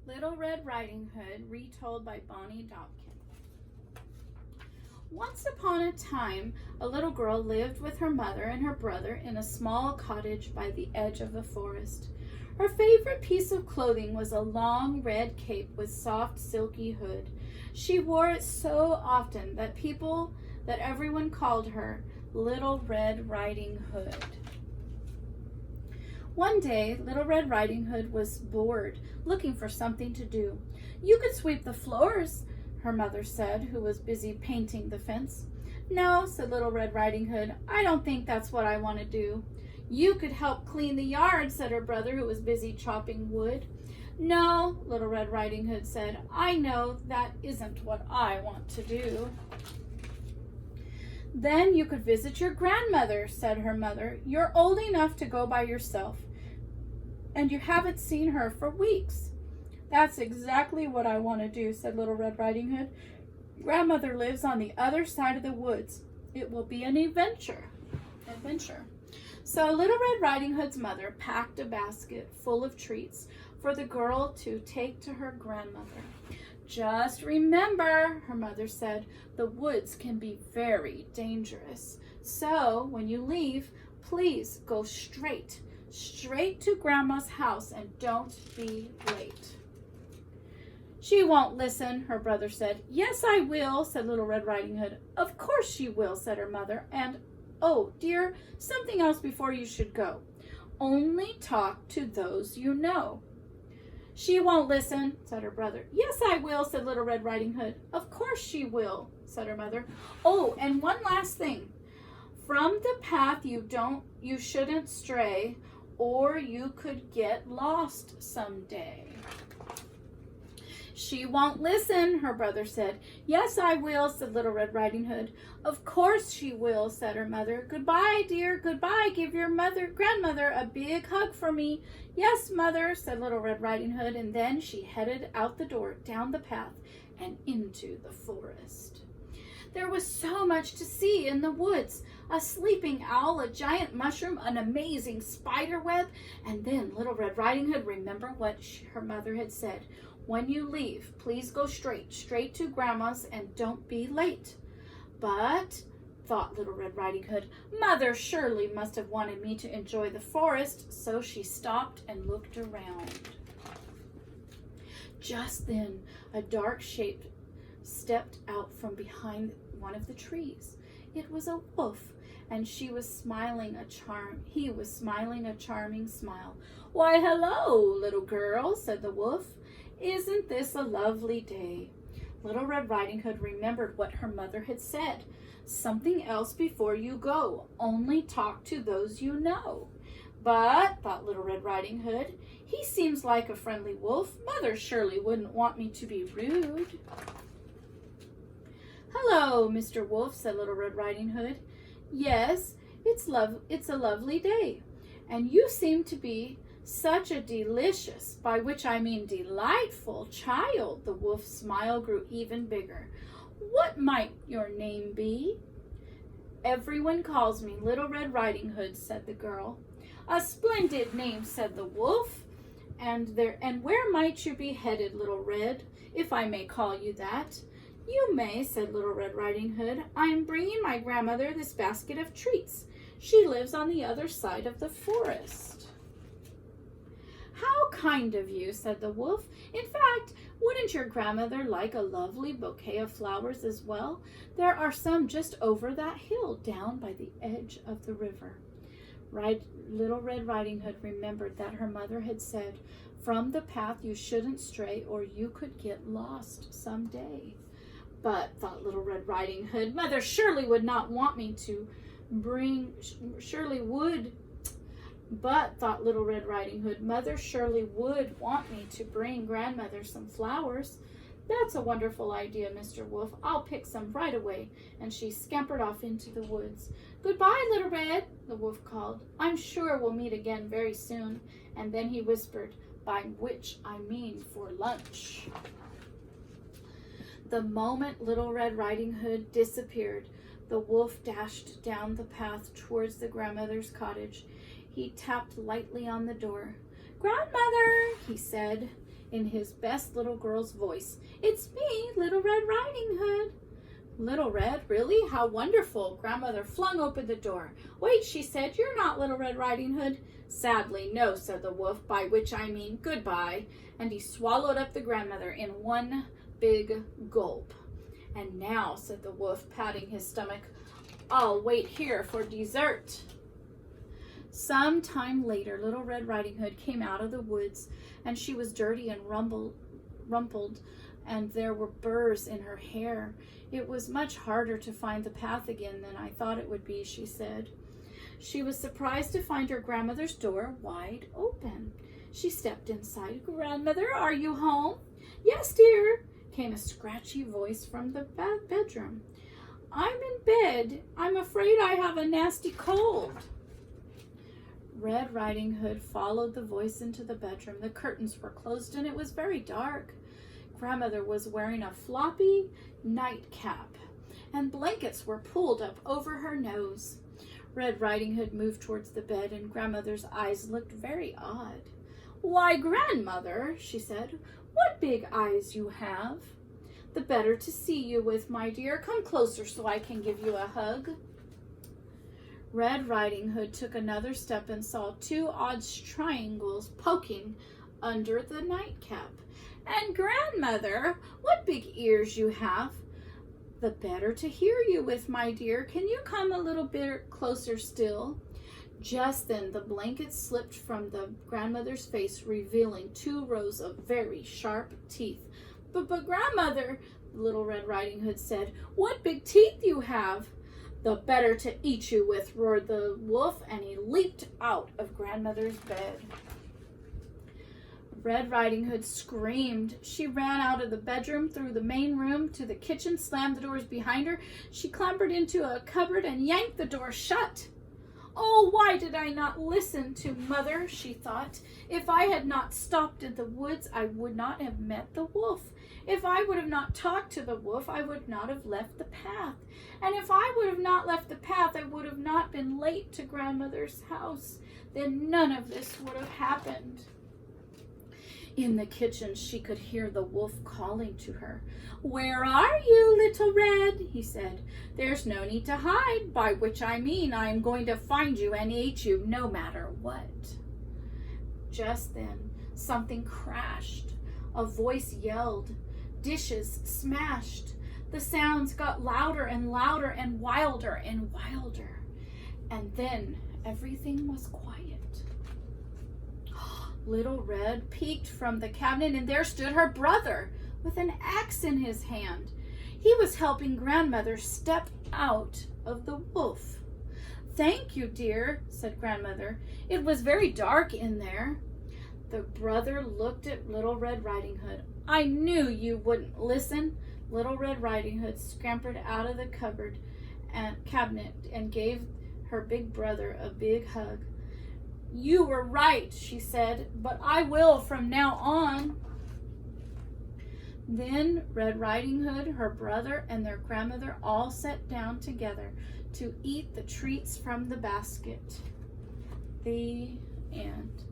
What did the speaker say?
Little Red Riding Hood, retold by Bonnie Dobkin. Once upon a time, a little girl lived with her mother and her brother in a small cottage by the edge of the forest. Her favorite piece of clothing was a long red cape with soft silky hood. She wore it so often that everyone called her Little Red Riding Hood. One day, Little Red Riding Hood was bored, looking for something to do. "You could sweep the floors," her mother said, who was busy painting the fence. "No," said Little Red Riding Hood, "I don't think that's what I want to do." "You could help clean the yard," said her brother, who was busy chopping wood. "No," Little Red Riding Hood said, "I know that isn't what I want to do." "Then you could visit your grandmother," said her mother. "You're old enough to go by yourself, and you haven't seen her for weeks." "That's exactly what I want to do," said Little Red Riding Hood. "Grandmother lives on the other side of the woods. It will be an adventure." So Little Red Riding Hood's mother packed a basket full of treats for the girl to take to her grandmother. "Just remember," her mother said, "the woods can be very dangerous. So when you leave, please go straight to Grandma's house and don't be late." "She won't listen," her brother said. "Yes, I will," said Little Red Riding Hood. "Of course she will," said her mother. "And, oh, dear, something else before you should go. Only talk to those you know." "She won't listen," said her brother. "Yes, I will," said Little Red Riding Hood. "Of course she will," said her mother. "Oh, and one last thing. From the path you shouldn't stray, or you could get lost someday." "She won't listen," her brother said. "Yes, I will," said Little Red Riding Hood. "Of course she will," said her mother. "Goodbye, dear, goodbye. Give your grandmother a big hug for me." "Yes, mother," said Little Red Riding Hood, and then she headed out the door, down the path, and into the forest. There was so much to see in the woods. A sleeping owl, a giant mushroom, an amazing spider web, and then Little Red Riding Hood remembered what her mother had said. "When you leave, please go straight to Grandma's and don't be late." "But," thought Little Red Riding Hood, "Mother surely must have wanted me to enjoy the forest," so she stopped and looked around. Just then, a dark shape stepped out from behind one of the trees. It was a wolf, and he was smiling a charming smile. "Why, hello, little girl," said the wolf. "Isn't this a lovely day?" Little Red Riding Hood remembered what her mother had said. "Something else before you go. Only talk to those you know." "But," thought Little Red Riding Hood, "he seems like a friendly wolf. Mother surely wouldn't want me to be rude." "Hello, Mr. Wolf," said Little Red Riding Hood. "Yes, it's a lovely day, and you seem to be such a delicious, by which I mean delightful, child." The wolf's smile grew even bigger. "What might your name be?" "Everyone calls me Little Red Riding Hood," said the girl. "A splendid name," said the wolf. And where might you be headed, Little Red, if I may call you that?" "You may," said Little Red Riding Hood. "I am bringing my grandmother this basket of treats. She lives on the other side of the forest." "How kind of you," said the wolf. "In fact, wouldn't your grandmother like a lovely bouquet of flowers as well? There are some just over that hill down by the edge of the river." Little Red Riding Hood remembered that her mother had said, "From the path you shouldn't stray, or you could get lost someday." "But," thought Little Red Riding Hood, "Mother surely would not want me to But, thought Little Red Riding Hood, "Mother surely would want me to bring Grandmother some flowers. That's a wonderful idea, Mr. Wolf. I'll pick some right away." And she scampered off into the woods. "Goodbye, Little Red," the wolf called. "I'm sure we'll meet again very soon." And then he whispered, "By which I mean for lunch." The moment Little Red Riding Hood disappeared, the wolf dashed down the path towards the grandmother's cottage. He tapped lightly on the door. "Grandmother," he said. in his best little girl's voice. "It's me, Little Red Riding Hood." "Little Red, really? How wonderful." Grandmother flung open the door. "Wait," she said, "you're not Little Red Riding Hood." "Sadly, no," said the wolf, "by which I mean goodbye." And he swallowed up the grandmother in one big gulp. "And now," said the wolf, patting his stomach, "I'll wait here for dessert." Some time later, Little Red Riding Hood came out of the woods, and she was dirty and rumpled, and there were burrs in her hair. "It was much harder to find the path again than I thought it would be," she said. She was surprised to find her grandmother's door wide open. She stepped inside. "Grandmother, are you home?" "Yes, dear," came a scratchy voice from the bedroom. "I'm in bed. I'm afraid I have a nasty cold." Red Riding Hood followed the voice into the bedroom. The curtains were closed and it was very dark. Grandmother was wearing a floppy nightcap, and blankets were pulled up over her nose. Red Riding Hood moved towards the bed, and Grandmother's eyes looked very odd. "Why, Grandmother," she said, "what big eyes you have." "The better to see you with, my dear. Come closer so I can give you a hug." Red Riding Hood took another step and saw two odd triangles poking under the nightcap. "And Grandmother, what big ears you have." "The better to hear you with, my dear. Can you come a little bit closer still?" Just then the blanket slipped from the grandmother's face, revealing 2 rows of very sharp teeth. But Grandmother," Little Red Riding Hood said, "what big teeth you have." "The better to eat you with," roared the wolf, and he leaped out of Grandmother's bed. Red Riding Hood screamed. She ran out of the bedroom, through the main room, to the kitchen, slammed the doors behind her. She clambered into a cupboard and yanked the door shut. "Oh, why did I not listen to Mother?" she thought. "If I had not stopped in the woods, I would not have met the wolf. If I would have not talked to the wolf, I would not have left the path. And if I would have not left the path, I would have not been late to Grandmother's house. Then none of this would have happened." In the kitchen, she could hear the wolf calling to her. "Where are you, Little Red?" he said. "There's no need to hide, by which I mean I am going to find you and eat you no matter what." Just then, something crashed. A voice yelled. Dishes smashed. The sounds got louder and louder and wilder and wilder. And then everything was quiet. Little Red peeked from the cabinet, and there stood her brother with an axe in his hand. He was helping Grandmother step out of the wolf. "Thank you, dear," said Grandmother. "It was very dark in there." The brother looked at Little Red Riding Hood. "I knew you wouldn't listen." Little Red Riding Hood scampered out of the cupboard and cabinet and gave her big brother a big hug. "You were right," she said, "but I will from now on." Then Red Riding Hood, her brother, and their grandmother all sat down together to eat the treats from the basket. The end.